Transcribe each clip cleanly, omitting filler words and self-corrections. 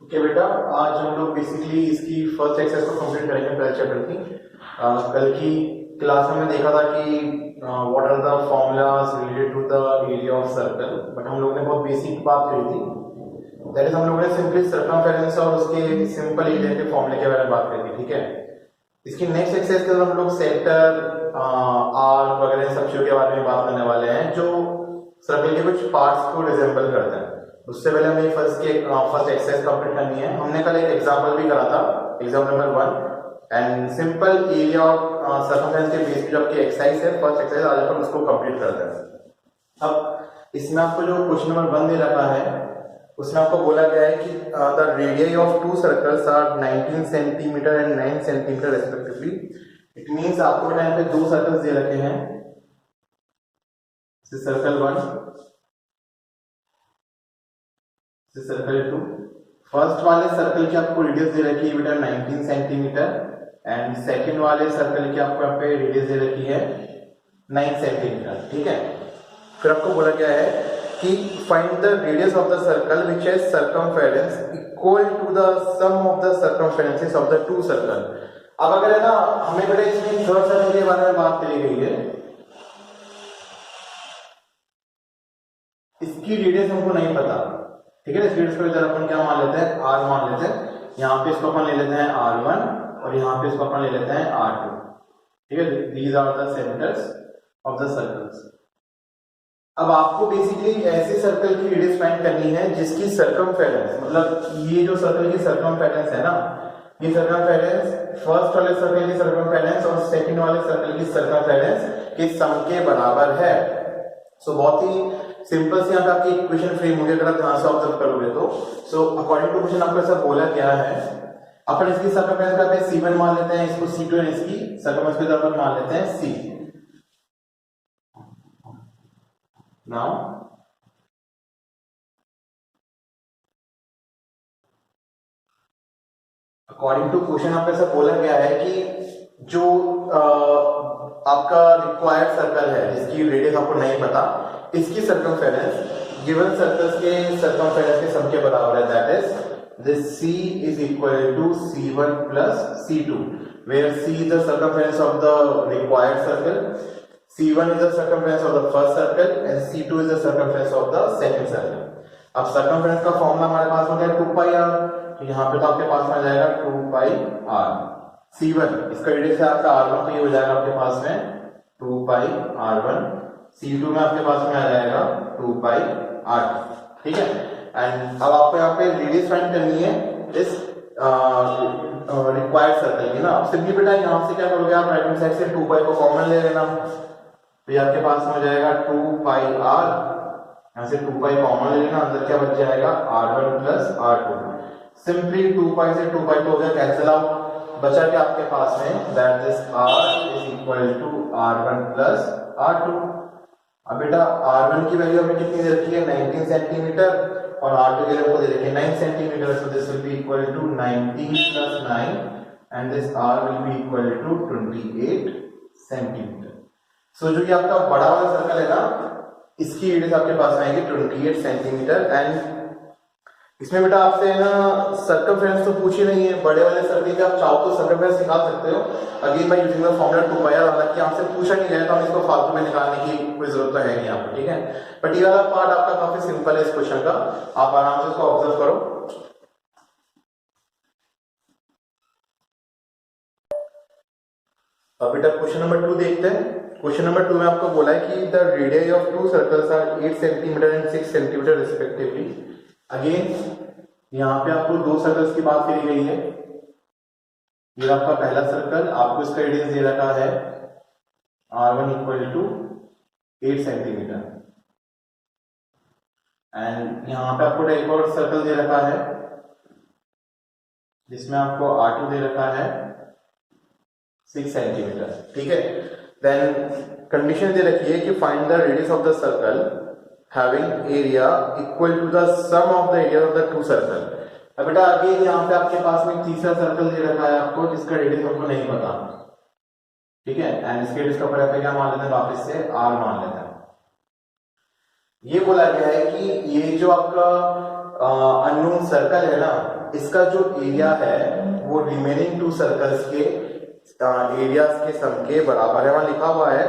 Okay बेटा, आज हम लोग बेसिकली इसकी फर्स्ट एक्सरसाइज को कंप्लीट करेंगे ट्वेल्थ चैप्टर की। कल की क्लास में हमने देखा था कि what are the formulas related to the area of circle, but हम लोग ने बहुत बेसिक बात करी थी। दैट इज हम लोगों ने सिंपली सर्कमफेरेंस और उसके सिंपल एरिया के फॉर्मूले के बारे में बात करी थी। ठीक है, इसकी नेक्स्ट एक्सरसाइज के अंदर हम लोग सेक्टर आर वगैरह सब चीजों के बारे में बात करने वाले हैं जो सर्कल के कुछ पार्ट्स को रिजेंबल करते हैं। उससे पहले हमें फर्स्ट एक्सरसाइज कंप्लीट करनी है। हमने कल एक एग्जांपल भी करा था, example number 1, and simple area of circumference के बेस पे जो आपकी एक्सरसाइज है, फर्स्ट एक्सरसाइज, आज अपन उसको कंप्लीट करते हैं। अब इसमें आपको जो क्वेश्चन नंबर 1 दे रखा है, उसमें आपको बोला गया है कि the radius of two circles are 19 centimetre and 9 centimetre respectively. It means आपको यहाँ पे दो सर्कल्स दे रखे हैं, सर्कल 1, सर्कल 2। फर्स्ट वाले सर्कल की आपको रेडियस दे रखी है बेटा 19 सेंटीमीटर, एंड सेकंड वाले सर्कल की आपको यहाँ पे रेडियस दे रखी है 9 सेंटीमीटर। ठीक है, फिर आपको बोला गया है कि find the radius of the circle which has circumference equal to the sum of the circumferences of the two circle. अब अगर है ना, हमें बेटा इसमें थर्ड सर्कल के बारे में बात करी गई है, इसकी रेडियस हमको नहीं पता। ठीक है, इस रेडियस को इधर अपन क्या मान लेते हैं, r मान लेते हैं। यहाँ पे इसको अपन ले लेते हैं r1 और यहाँ पे इसको अपन ले लेते हैं r2। ठीक है, these are the centres of the circles. अब आपको बेसिकली ऐसे सर्कल की रेडियस फाइंड करनी है जिसकी सर्कमफेरेंस, मतलब ये जो सर्कल की सर्कमफेरेंस है ना, ये सर्कमफेरेंस फर्स्ट वाले सर्कल की सर्कमफेरेंस और सेकंड वाले सर्कल की सर्कमफेरेंस के सम के बराबर है। सो बहुत ही सिंपल से यहाँ पे आपकी इक्वेशन फ्रेम होगी, अगर आप ध्यान से ऑब्जर्व करोगे तो। सो अकॉर्डिंग टू क्वेश्चन आपको ऐसा बोला गया है, अपन इसकी सर्कमफेरेंस का पे C1 मान लेते हैं, इसको C2 है, इसकी सर्कमफेरेंस को अपन मान लेते हैं C। Now according to question आपको ऐसा बोला गया है कि जो आपका रिक्वायर्ड सर्कल है जिसकी रेडियस आपको नहीं पता, इसकी सर्कमफेरेंस गिवन सर्कल्स के सर्कमफेरेंस के सम के बराबर है। That is this C is equal to C1 plus C2, where C is the circumference of the required circle, C1 is the circumference of the first circle, and C2 is the circumference of the second circle. अब circumference का formula हमारे पास हो गया 2 पाई r, तो यहाँ पे तो आपके पास में आ जाएगा 2 पाई r। C1 इसका रेडियस है आपका r1, तो ये हो जाएगा आपके पास में 2 पाई r1। C2 में आपके पास में आ जाएगा 2 पाई r2। ठीक है, एंड अब आपको यहाँ पे रेडियस फाइंड करनी है इस रिक्वायर्ड सर्कल की ना। अब सिंपली बेटा यहाँ से क्या करोगे आप, राइट हैंड साइड से 2 पाई को कॉमन ले लेना, तो ये आपके पास में हो जाएगा 2 पाई r, यहाँ से 2 पाई कॉमन ले लेना, अंदर क्या बच जाएगा r1 प्लस r2। सिंपली 2 पाई से 2 पाई तो हो गया कैंसिल आउट, बचा क्या आपके पास में, that is r is equal to r1 plus r2। अब बेटा r1 की वैल्यू हमें कितनी दे रखी है 19 सेंटीमीटर, और r2 की वैल्यू को दे रखी है 9 centimetre. So this will be equal to 19 plus 9 and this r will be equal to 28 centimetre. So जो ये आपका बड़ा वाला सर्कल है ना, इसकी रेडियस आपके पास आएगी 28 सेंटीमीटर। एंड इसमें बेटा आपसे है ना सर्कमफेरेंस तो पूछी नहीं है, बड़े वाले सर्कल के आप चाहो तो सर्कमफेरेंस निकाल सकते हो again by using the formula 2 pi r। हालांकि आपसे पूछा नहीं गया तो हम इसको फालतू में निकालने की कोई जरूरत तो है नहीं आपको। ठीक है, बट ये वाला पार्ट आपका काफी सिंपल है इस क्वेश्चन का, आप आराम से इसको ऑब्जर्व करो। अब बेटा क्वेश्चन नंबर 2 देखते हैं। क्वेश्चन नंबर 2 में आपको बोला है कि the radius of two circles are 8 centimetre and 6 centimetre respectively. Again यहाँ पे आपको दो सर्कल्स की बात करी गई है। ये आपका पहला सर्कल, आपको इसका रेडियस दे रखा है r1 equal to 8 centimetre, and यहाँ पे आपको एक और सर्कल दे रखा है जिसमें आपको r2 दे रखा है 6 सेंटीमीटर। ठीक है, देन कंडीशन दे रखी है कि find the radius of the circle having area equal to the sum of the area of the two circle। अब बेटा अगेन यहाँ पे आपके पास में तीसरा सर्कल दे रखा है आपको, जिसका रेडियस हमको नहीं पता। ठीक है, एंड इसके रेडियस का ऊपर पे क्या मान लेते हैं, वापस से r मान लेते हैं। ये बोला गया है कि ये जो आपका अननोन सर्कल है ना, इसका जो एरिया है वो रिमेनिंग टू सर्कल्स के एरियाज के सम के बराबर है। वहां लिखा हुआ है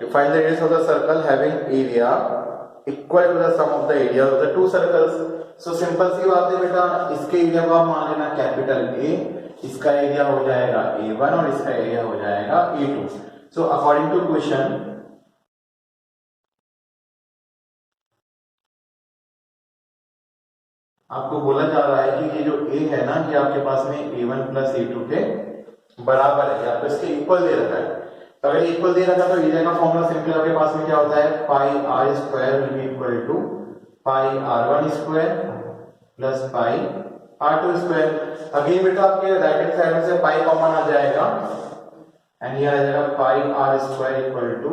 find the radius of the circle having area equal to the sum of the area of the two circles. So simple सी बात है बेटा, इसके एरिया को आप मान लेना कैपिटल ए, इसका एरिया हो जाएगा A1 और इसका एरिया हो जाएगा A2। So according to question आपको बोला जा रहा है कि ये जो A है ना, ये आपके पास में A1 प्लस A2 के बराबर है, आपको इसके इक्वल दे रखा है। तो अगर इक्वल दे रखा है तो एरिया का फॉर्मूला सिंपल आपके पास में क्या होता है, pi R square will be equal to pi R1 square plus pi R2 square. Again बेटा आपके राइट हैंड साइड में से पाई कॉमन आ जाएगा एंड ये आ जाएगा pi R square equal to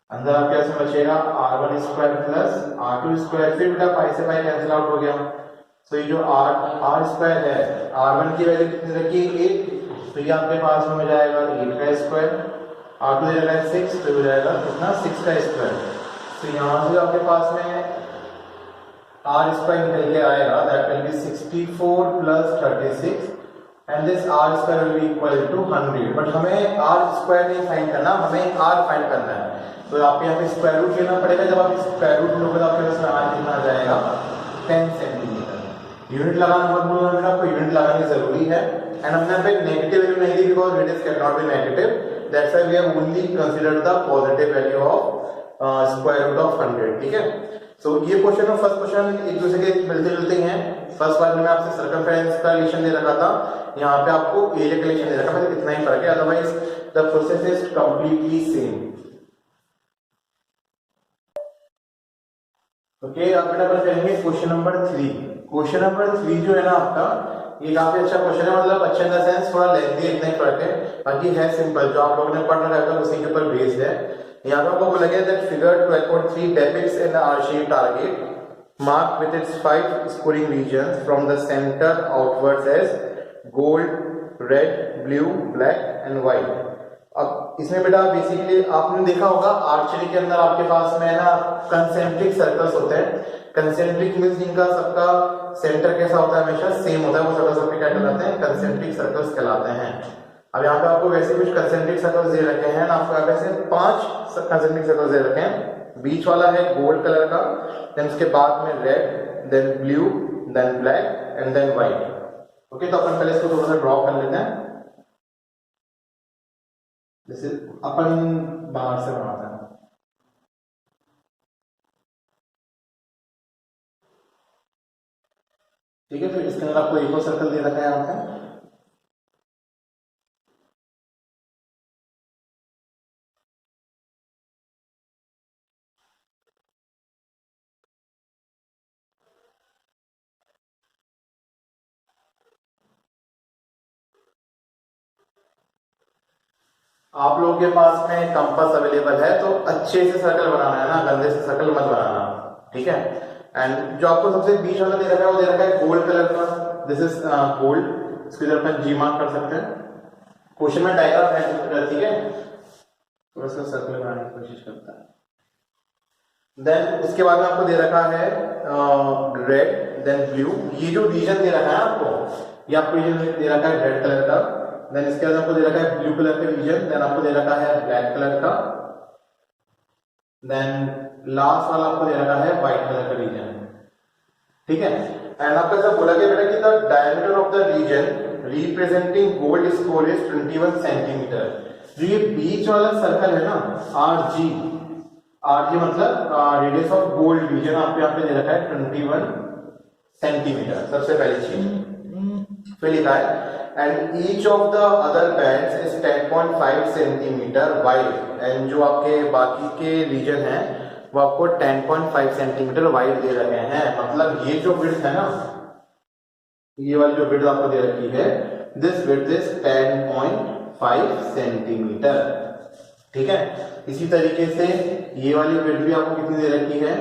अंदर आपके पास में बचेगा R1 square plus R2 square. फिर बेटा पाई से पाई कैंसिल आउट हो गया। तो ये जो आर स्क्वायर है, R1 की वैल्यू कितनी रखी है 8, तो ये आपके पास में हो जाएगा 8 का स्क्वायर, R2 दे रहा है 6, तो हो जाएगा कितना 6 का स्क्वायर। तो यहाँ से आपके पास में R स्क्वायर निकल के आएगा, that will be 64 plus 36 and this R square will be equal to 100। But हमें R स्क्वायर नहीं फाइंड करना, हमें R फाइंड करना है। तो आपको यहाँ पे स्क्वायर रूट लेना पड़ेगा। जब आप स्क्वायर रूट लोगे तो आपके पास में R कितना आ जाएगा 10 सेंटीमीटर। यूनिट लगाना मत भूलना बेटा, आपको यूनिट लगानी जरूरी है। एंड हमने यहाँ पे नेगेटिव वैल्यू नहीं दी because radius can not be negative, that's why we have only considered the positive value of square root of 100। ठीक है, सो ये क्वेश्चन और फर्स्ट क्वेश्चन एक दूसरे के मिलते जुलते हैं। फर्स्ट बार में आपसे सर्कमफेरेंस का रिलेशन दे रखा था, यहाँ पे आपको एरिया का रिलेशन दे रखा है, इतना ही फर्क है, otherwise the process is completely same. Okay, आप बेटा पर करेंगे क्वेश्चन नंबर 3। क्वेश्चन नंबर 3 जो है ना आपका, ये काफी अच्छा क्वेश्चन है, मतलब अच्छा इन द सेंस थोड़ा लेंथी, इतना ही फर्क है, बाकी है सिंपल, जो आप लोगों ने पढ़ रखा है उसी के ऊपर बेस्ड है। यहाँ पे आपको बोला गया that figure 12.3 depicts an R-shaped target marked with its 5 scoring regions from the center outwards as gold, red, blue, black and white। अब इसमें बेटा बेसिकली आपने देखा होगा आर्चरी के अंदर आपके पास में है ना कंसेंट्रिक सर्कल्स होते हैं। कंसेंट्रिक मींस जिनका सबका सेंटर कैसा होता है, हमेशा सेम होता है, वो सर्कल्स आपके क्या कहलाते हैं, कंसेंट्रिक सर्कल्स कहलाते हैं। अब यहाँ पे आपको वैसे कुछ कंसेंट्रिक सर्कल्स दे रखे हैं, आपको यहाँ पे से 5 कंसेंट्रिक सर्कल्स दे रखे हैं। बीच वाला है गोल्ड कलर का, देन उसके बाद में red, then blue, then black and then white. Okay, तो अपन पहले इसको थोड़ा सा ड्रॉ कर लेते हैं। जैसे अपन बाहर से बनाते हैं, ठीक है। फिर इसके अंदर आपको एक और सर्कल दे रखा है यहाँ पे, आप लोगों के पास में कंपास अवेलेबल है तो अच्छे से सर्कल बनाना है ना, गंदे से सर्कल मत बनाना, ठीक है। एंड जो आपको सबसे बीच वाला दे रखा है वो दे रखा है गोल्ड कलर का, दिस इज गोल्ड, इसके इधर अपन जी मार्क कर सकते हैं। क्वेश्चन में डायग्राम है, ठीक है, थोड़ा सा सर्कल बनाने की कोशिश करता है। देन उसके बाद में आपको दे रखा है रेड, देन ब्लू। ये जो रीजन दे रखा है आपको, ये आपको रीजन दे रखा है रेड कलर का, देन इसके बाद आपको दे रखा है ब्लू कलर का रीजन, देन आपको दे रखा है ब्लैक कलर का, देन लास्ट वाला आपको दे रखा है व्हाइट कलर का रीजन, ठीक है। एंड आपको ऐसा बोला गया बेटा कि the diameter of the region representing gold score is 21 centimetre. जो ये बीच वाला सर्कल है ना आरजी, आरजी मतलब रेडियस ऑफ गोल्ड रीजन, आपको यहाँ पे दे रखा है 21 सेंटीमीटर, सबसे पहली चीज। फिर लिखा है and each of the other bands is 10.5 centimetre wide. And जो आपके बाकी के रीजन हैं वो आपको 10.5 सेंटीमीटर वाइड दे रखे हैं। मतलब ये जो विड्थ है ना, ये वाली जो विड्थ आपको दे रखी है, दिस विड्थ इज 10.5 सेंटीमीटर, ठीक है। इसी तरीके से ये वाली विड्थ भी आपको कितनी दे रखी है,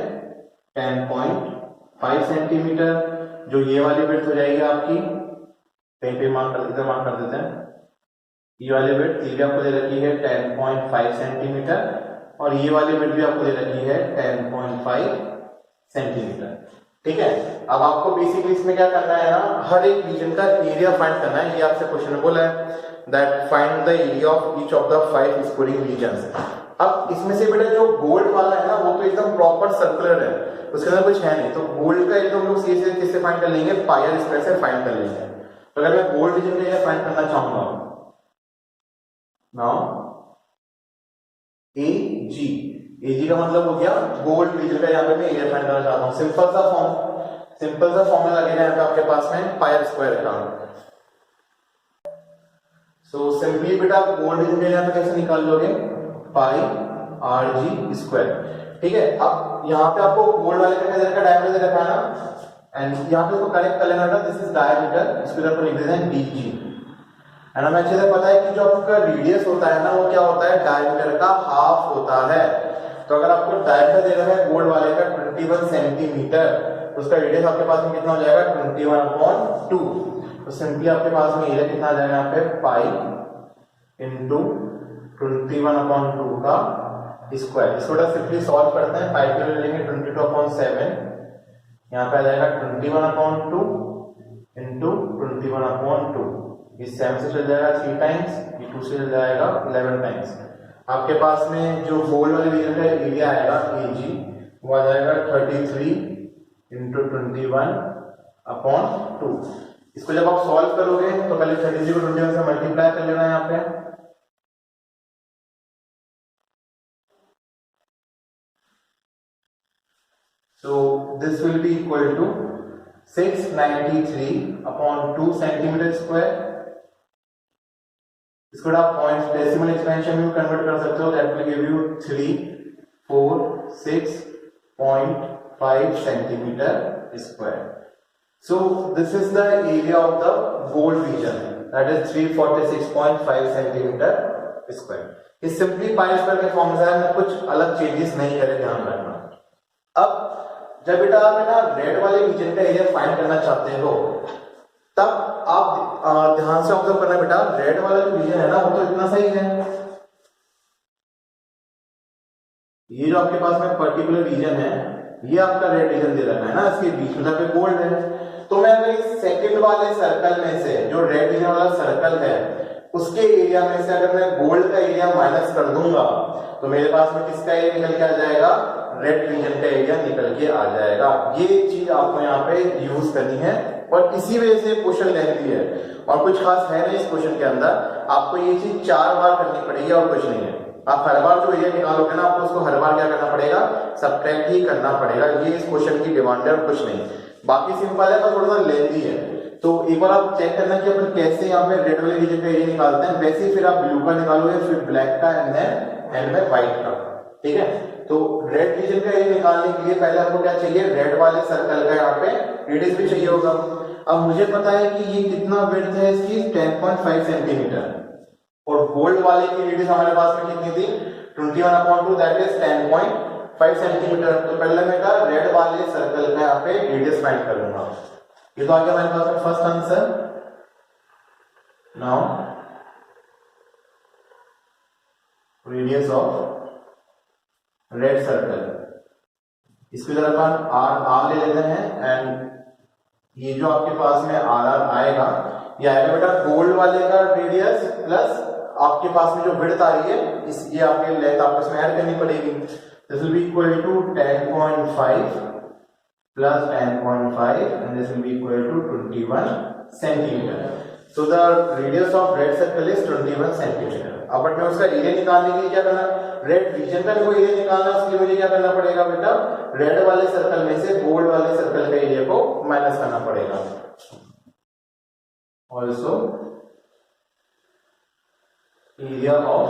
10.5 सेंटीमीटर। जो ये वाली विड्थ हो जाएगी आपकी, कहीं पे मार्क कर देते हैं, ये वाली विड्थ ये भी आपको दे रखी है 10.5 सेंटीमीटर, और ये वाली विड्थ भी आपको दे रखी है 10.5 सेंटीमीटर, ठीक है। अब आपको बेसिकली इसमें क्या करना है ना, हर एक रीजन का एरिया फाइंड करना है। ये आपसे क्वेश्चन में बोला है that find the area of each of the 5 scoring regions. अब इसमें से बेटा जो गोल्ड वाला है ना वो तो एकदम प्रॉपर सर्कुलर है, उसके अंदर कुछ है नहीं, तो गोल्ड का एकदम लोग सीधे किससे फाइंड कर लेंगे, पाई आर स्क्वायर से फाइंड कर लेंगे। तो अगर मैं गोल्ड रीजन का एरिया फाइंड करना चाहूंगा, नाउ एजी का मतलब हो गया गोल्ड रीजन का, यहाँ पे मैं एरिया फाइंड करना चाहता हूँ। सिंपल सा फॉर्मूला लगेगा यहाँ पे आपके पास में पाई आर स्क्वायर का। सो सिंपली बेटा आप गोल्ड रीजन का एरिया कैसे निकाल लोगे, पाई आर जी स्क्वायर। ठीक है। अब यहाँ पे आपको गोल्ड वाले का डायमीटर दे रखा है ना, एंड यहाँ पे इसको करेक्ट कर लेना था, दिस इज डायमीटर, इसको इधर पर लिख देते हैं डीजी। है ना, हमें अच्छे से पता है कि जो आपका रेडियस होता है ना वो क्या होता है, डायमीटर का हाफ होता है। तो अगर आपको डायमीटर दे रहा है गोल्ड वाले का 21 सेंटीमीटर, तो उसका रेडियस आपके पास में कितना हो जाएगा, 21/2। तो सिंपली आपके पास में एरिया कितना आ जाएगा यहाँ पे, पाई इंटू 21/2 का स्क्वायर। इसको सिंपली सॉल्व करते हैं, पाई के लिए लेंगे 22/7, यहाँ पे आ जाएगा 21/2 इंटू 21/2। इस 7 से चल जाएगा 3 टाइम्स, ये 2 से चल जाएगा 11 टाइम्स। आपके पास में जो गोल्ड वाले रीजन का एरिया आएगा एजी, वो आ जाएगा 33 इंटू 21/2। इसको जब आप सॉल्व करोगे तो पहले 33 को 21 से मल्टीप्लाई कर लेना है यहाँ पे। So this will be equal to 693/2 centimetre square. इसको आप पॉइंट डेसिमल एक्सपेंशन में कन्वर्ट कर सकते हो, that will give you 346.5 centimetre square. So this is the area of the gold reason, that is 346.5 centimetre square. इस simply pi square के formula में कुछ अलग चेंजेस नहीं करे, ध्यान रखना। अब जब बेटा आप ना रेड वाले रीजन का एरिया फाइंड करना चाहते हो, तब आप ध्यान से ऑब्जर्व करना बेटा, रेड वाला जो रीजन है ना वो तो इतना सही है, ये जो आपके पास में पर्टिकुलर रीजन है ये आपका रेड रीजन दे रखा है ना, इसके बीच में पे गोल्ड है। तो मैं अगर इस सेकंड वाले सर्कल में से जो रेड रीजन वाला सर्कल है उसके एरिया में से अगर मैं गोल्ड का एरिया माइनस कर दूंगा तो मेरे पास में किसका एरिया निकल के आ जाएगा, रेड रीजन का एरिया निकल के आ जाएगा। ये चीज आपको यहाँ पे यूज करनी है और इसी वजह से क्वेश्चन लेंथी है और कुछ खास है नहीं इस क्वेश्चन के अंदर। आपको ये चीज 4 बार करनी पड़ेगी और कुछ नहीं है। आप हर बार जो एरिया निकालोगे ना आपको उसको हर बार क्या करना पड़ेगा, सब्ट्रैक्ट ही करना पड़ेगा। ये इस क्वेश्चन की डिमांड है और कुछ नहीं, बाकी सिंपल है पर थोड़ा सा लेंथी है। तो एक बार आप चेक करना कि अपन कैसे यहाँ पे रेड वाले रीजन का एरिया निकालते हैं, वैसे ही फिर आप ब्लू का निकालोगे, फिर ब्लैक का एंड में व्हाइट का। ठीक है। तो रेड रीजन का एरिया निकालने के लिए पहले आपको क्या चाहिए, रेड वाले सर्कल का यहाँ पे रेडियस भी चाहिए होगा। अब मुझे पता है कि ये कितना विड्थ है इसकी, 10.5 सेंटीमीटर, और गोल्ड वाले की रेडियस हमारे पास में कितनी थी, 21/2, दैट इज 10.5 सेंटीमीटर। तो पहले मैं क्या रेड वाले सर्कल का यहाँ पे रेडियस फाइंड कर लूंगा। ये तो आ गया हमारे पास में first answer. Now radius of red circle, इसकी तरफ अपन आर ले लेते हैं, एंड ये जो आपके पास में आर आएगा ये आएगा बेटा गोल्ड वाले का रेडियस प्लस आपके पास में जो विड्थ आ रही है इस ये आपके लेंथ आपस में ऐड करनी पड़ेगी। This will be equal to 10.5 plus 10.5 and this will be equal to 21 centimeter. So the radius of red circle is 21 centimeter. अब मैं उसका एरिया निकालने के लिए क्या करना, रेड रीजन का कोई एरिया निकालना, उसके लिए मुझे क्या करना पड़ेगा बेटा, रेड वाले सर्कल में से गोल्ड वाले सर्कल का एरिया को माइनस करना पड़ेगा। Also area of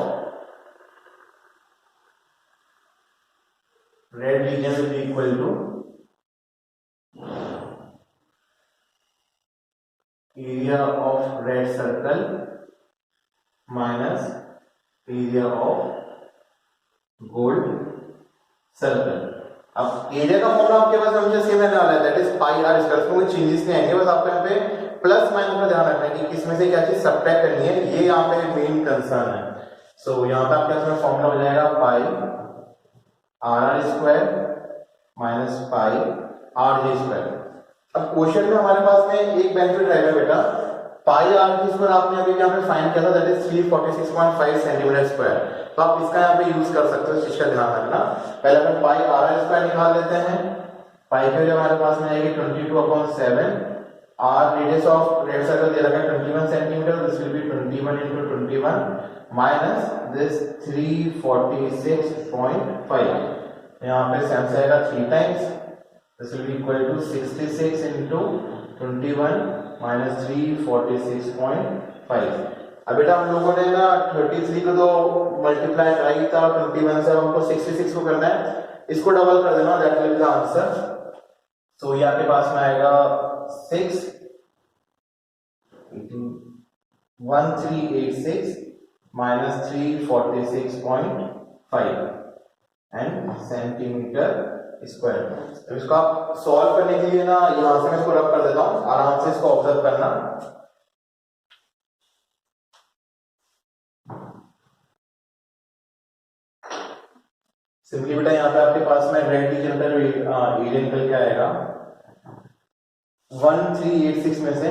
red region will be equal to area of red circle minus area of gold circle। अब एरिया का फॉर्मूला आपके पास हमेशा सेम रहने वाला है, that is pi R square, कोई चेंजेस नहीं आएंगे, बस आपको यहाँ पे प्लस माइनस का ध्यान रखना है कि किसमें से क्या चीज सब्ट्रैक्ट करनी है, ये यहाँ पे मेन कंसर्न है। सो यहाँ पे आपके पास फॉर्मूला हो जाएगा pi R R square minus pi R जे स्क्वायर। अब क्वेश्चन में हमारे पास में एक बेनिफिट रहेगा बेटा, पाई आर जी स्क्वायर आपने अभी यहाँ पे फाइंड किया था, दैट इज 346.5 सेंटीमीटर स्क्वायर। तो आप इसका यहाँ पे यूज कर सकते हो, इस चीज का ध्यान रखना। पहले अपन पाई आर स्क्वायर निकाल लेते हैं। पाई के हमारे पास में आएगी 22/7। R radius of red circle दे रखा है 21 centimetre, this will be 21 into 21 minus this 346.5। यहाँ पे सेंस आएगा 3 times, this will be equal to 66 into 21 minus 346.5। अब बेटा हम लोगों ने ना 33 को तो मल्टीप्लाई करा ही था 21 से, हमको 66 को करना है, इसको डबल कर देना, that will be the answer. So ये आपके पास में आएगा 1386 माइनस 346.5 एंड सेंटीमीटर स्क्वायर। तो इसको आप सॉल्व करने के लिए ना यहां से मैं इसको रब कर देता हूं, आराम से इसको ऑब्जर्व करना। सिंपली बेटा यहाँ पे आपके पास में रेड रीजन का एरिया निकल के आएगा 1386 में से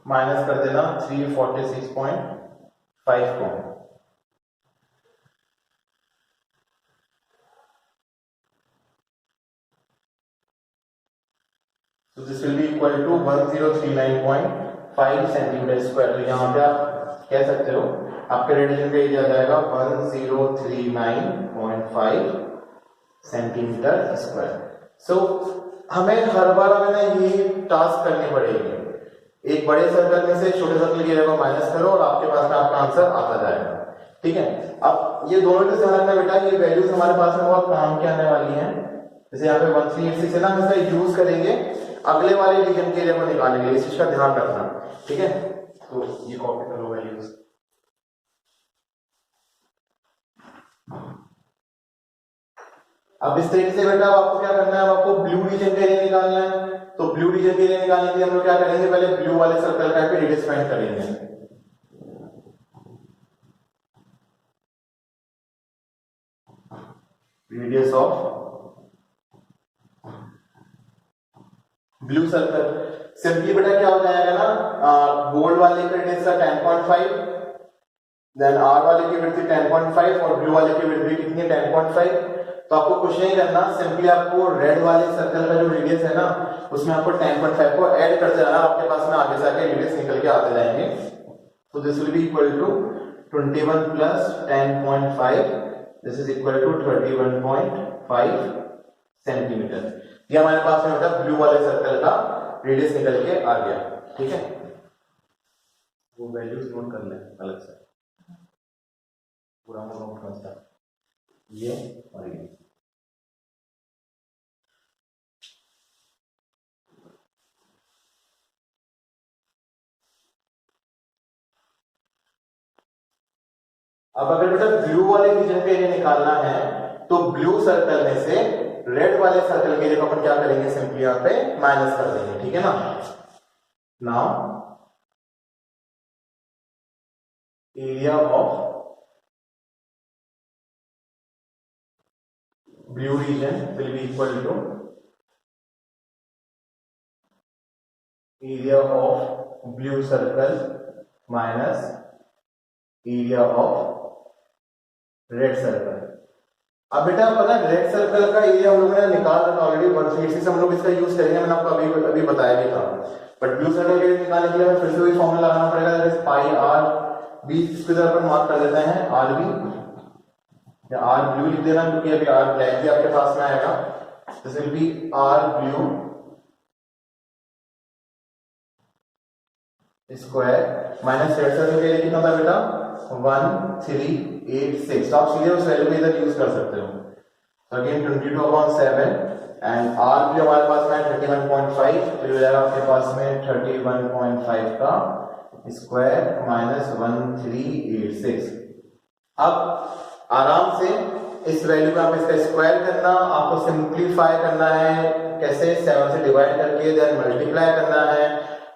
माइनस कर देना 346.5 को। तो this will be equal to 1039.5 centimetre square. तो यहाँ पे आप कह सकते हो आपके रेड रीजन का एरिया आ जाएगा 1039.5 सेंटीमीटर स्क्वायर। सो हमें हर बार हमें ये टास्क करनी पड़ेगी, एक बड़े सर्कल में से छोटे सर्कल के एरिया को माइनस करो और आपके पास में आपका आंसर आता जाएगा। ठीक है, अब ये दोनों चीज ध्यान रखना बेटा, ये वैल्यूज हमारे पास में बहुत काम के आने वाली हैं। जैसे यहाँ पे 1386 है ना, हम इसका यूज करेंगे अगले वाले रीजन के एरिया को निकालने के लिए, इस चीज का ध्यान रखना। ठीक है, तो ये कॉपी करो वैल्यूज। अब इस तरीके से बेटा आपको क्या करना है, आपको ब्लू रीजन का एरिया निकालना है। तो ब्लू रीजन के एरिया निकालने के लिए हम लोग क्या करेंगे, पहले ब्लू वाले सर्कल का रेडियस फाइंड करेंगे। Radius of blue circle simply बेटा क्या हो जाएगा ना, गोल्ड वाले के रेडियस का 10.5, देन आर वाले की विड्थ 10.5 और ब्लू वाले की विड्थ भी कितनी है 10.5। तो आपको कुछ नहीं करना, सिंपली आपको रेड वाले सर्कल का जो रेडियस है ना उसमें आपको 10.5 को ऐड करते जाना, आपके पास में आगे से आगे रेडियस निकल के आते जाएंगे। तो this will be equal to 21 plus 10.5, this is equal to 31.5 centimetre. ये हमारे पास में बेटा ब्लू वाले सर्कल का रेडियस निकल के आ गया। ठीक है, वो वैल्यूज नोट कर लें अलग से, पूरा नोट करता ये और ये। अब अगर बेटा ब्लू वाले रीजन के एरिया निकालना है तो ब्लू सर्कल में से रेड वाले सर्कल के एरिया को अपन क्या करेंगे, सिंपली यहाँ पे माइनस कर देंगे। ठीक है ना, now area of blue region will be equal to area of blue circle minus area of red circle। अब बेटा पता है रेड सर्कल का एरिया हम लोगों ने निकाल रखा ऑलरेडी 186 से, हम लोग इसका यूज करेंगे, मैंने आपको अभी बताया भी था। बट ब्लू सर्कल के लिए निकालने के लिए हमें फिर से वही फॉर्मूला लगाना पड़ेगा, that is pi R B. इसकी तरफ पर मार्क कर देते हैं आर बी या आर ब्लू लिख देना, क्योंकि अभी आर ब्लैक भी आपके पास में आएगा। This will be R blue square minus red circle के लिए कितना था बेटा 1386। तो आप सीधे उस वैल्यू को इधर यूज कर सकते हो। तो अगेन 22/7 एंड आर भी हमारे पास में 31.5, तो ये हो जाएगा आपके पास में 31.5 का स्क्वायर माइनस 1386। अब आराम से इस वैल्यू को आप इसका स्क्वायर करना, आपको सिंप्लीफाई करना है, कैसे 7 से डिवाइड करके देन मल्टीप्लाई करना है,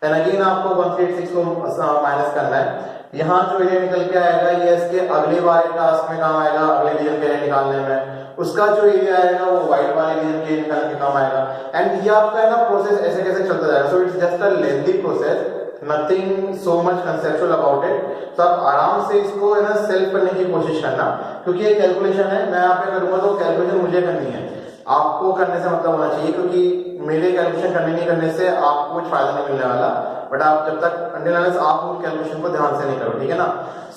देन अगेन आपको 186 को माइनस करना है। यहाँ जो एरिया निकल के आएगा ये इसके अगले वाले टास्क में काम आएगा, अगले रीजन के एरिया निकालने में। उसका जो एरिया आएगा वो व्हाइट वाले रीजन के निकालने के काम आएगा। एंड ये आपका है ना प्रोसेस ऐसे कैसे चलता जाएगा। So it's just a lengthy process, nothing so much conceptual about it. तो आप आराम से इसको है ना सेल्फ करने की कोशिश करना, क्योंकि ये कैलकुलेशन है, मैं यहाँ पे करूंगा तो कैलकुलेशन मुझे करनी है, आपको करने से मतलब होना चाहिए, क्योंकि मेरे कैलकुलेशन करने नहीं करने से आपको कुछ फायदा नहीं मिलने वाला। बट आप जब तक अंडर आप कैलकुलेशन को ध्यान से नहीं करो, ठीक है ना।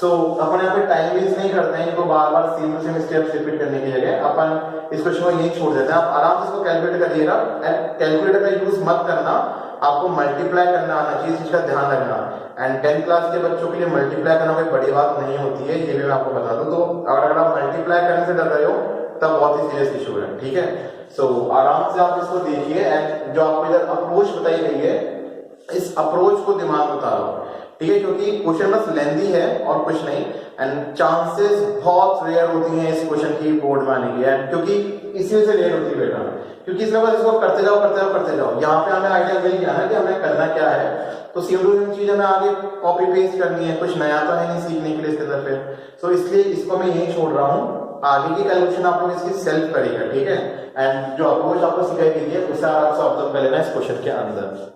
सो अपन यहाँ पे टाइम वेस्ट नहीं करते हैं, इनको बार बार same to same steps repeat करने की जगह अपन इस क्वेश्चन को यही छोड़ देते हैं। आप आराम से इसको कैलकुलेट करिएगा। एंड कैलकुलेटर का यूज मत करना, आपको मल्टीप्लाई करना आना चाहिए, इसका ध्यान रखना। एंड 10th क्लास के बच्चों के लिए मल्टीप्लाई करना कोई बड़ी बात नहीं होती है, ये भी मैं आपको बता दूं। तो अगर आप मल्टीप्लाई करने से डर रहे हो तब बहुत ही सीरियस इशू है, ठीक है। सो आराम से आप इसको देखिए। एंड जो आपको इधर अप्रोच बताई गई है, इस अप्रोच को दिमाग में उतारो, ठीक है, क्योंकि क्वेश्चन बस लेंथी है और कुछ नहीं। एंड चांसेस बहुत रेयर होती हैं इस क्वेश्चन की बोर्ड में आने की, एंड क्योंकि इसी से रेयर होती है बेटा, क्योंकि इसमें बस इसको करते जाओ करते जाओ करते जाओ। यहाँ पे हमें आइडिया मिल गया ना कि हमें करना क्या है, तो सेम टू सेम चीज हमें आगे कॉपी पेस्ट करनी है, कुछ नया तो है नहीं सीखने के लिए इसके अंदर फिर। सो इसलिए इसको मैं यही छोड़ रहा हूँ, आगे की कैलकुलेशन आप लोग इसकी सेल्फ करेगा, ठीक है। एंड जो अप्रोच आपको सिखाई गई है उसे आप ऑब्जर्व कर लेना इस क्वेश्चन के अंदर।